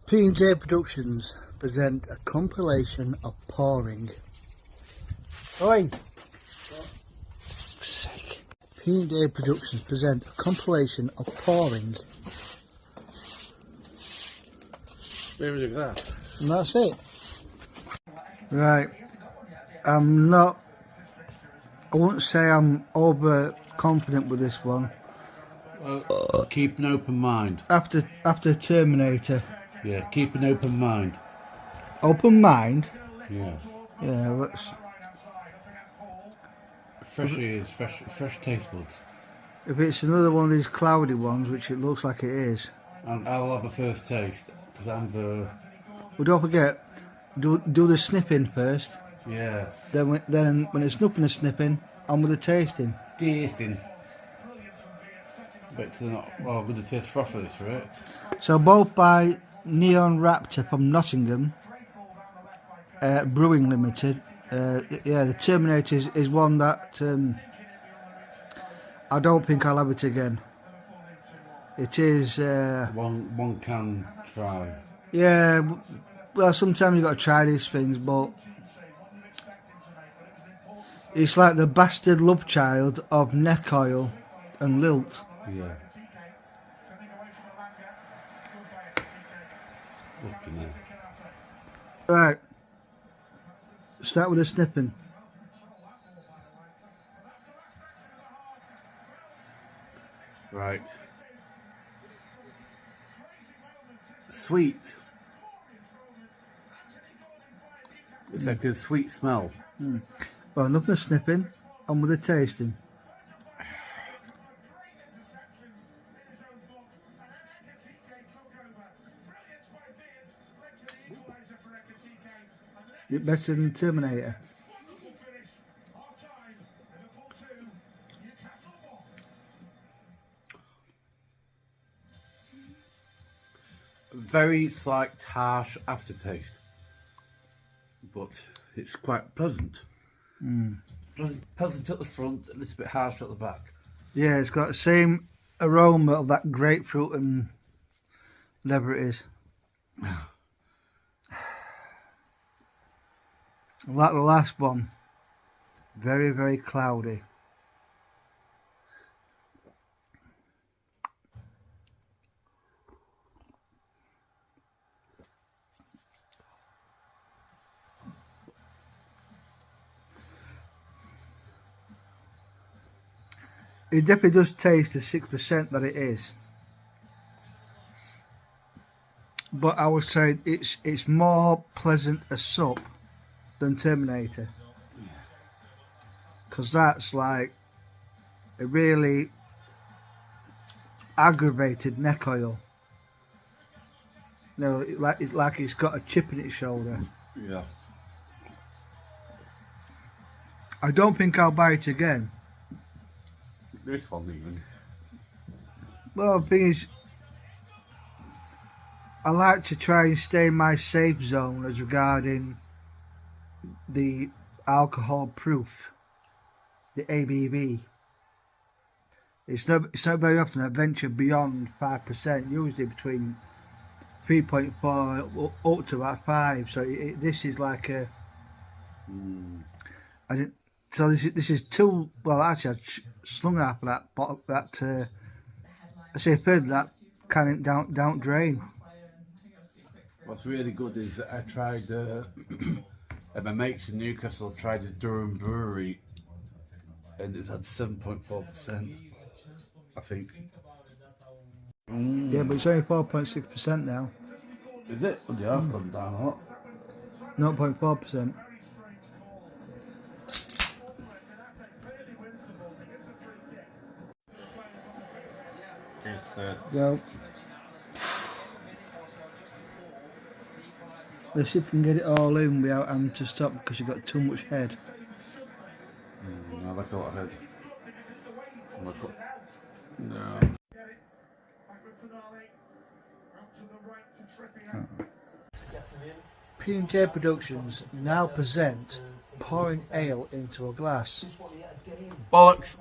P&J Productions present a compilation of pouring. Oi! Sick. P&J Productions present a compilation of pouring. Where is that? And that's it. Right. I wouldn't say I'm overconfident with this one. Well, keep an open mind. After Terminator. Yeah, keep an open mind. Open mind? Yeah. Yeah, let's... Fresh ears, fresh taste buds. If it's another one of these cloudy ones, which it looks like it is. I'll have a first taste, because I'm the... Well, don't forget, do the snipping first. Yeah. Then when it's nothing a snipping, on with the tasting. Tasting. But not... Well, with the taste frothy, right? So both by Neon Raptor from Nottingham, Brewing Limited. Yeah, the Terminator is one that I don't think I'll have it again. It is... One can try. Yeah, well, sometimes you've got to try these things, but it's like the bastard love child of neck oil and lilt. Yeah. Looking at. Right, start with the snipping. Right. Sweet. It's like a sweet smell. Well, nothing snipping, on with the tasting. Bit better than Terminator. Very slight harsh aftertaste, but it's quite pleasant. Pleasant at the front, a little bit harsh at the back. Yeah, it's got the same aroma of that grapefruit and whatever it is. Like the last one, very, very cloudy. It definitely does taste the 6% that it is. But I would say it's more pleasant a sup than Terminator. Because that's like a really aggravated neck oil. You know, it's like it's got a chip in its shoulder. Yeah. I don't think I'll buy it again. This one even. Well, the thing is, I like to try and stay in my safe zone as regarding the alcohol proof, the ABV. It's not very often I venture beyond 5%, usually between 3.4 up to about 5. So this is like a. So this is two. Well, actually, I slung half of that bottle. I say a third of that can don't drain. What's really good is that I tried. My mates in Newcastle tried the Durham Brewery, and it's at 7.4%. I think. Yeah, but it's only 4.6% now. Is it? Well, the has gone down a lot. 0.4%. Well, let's see if we can get it all in without having to stop because you've got too much head. I like a lot of head. No. P&J Productions now present pouring ale into a glass. Bollocks!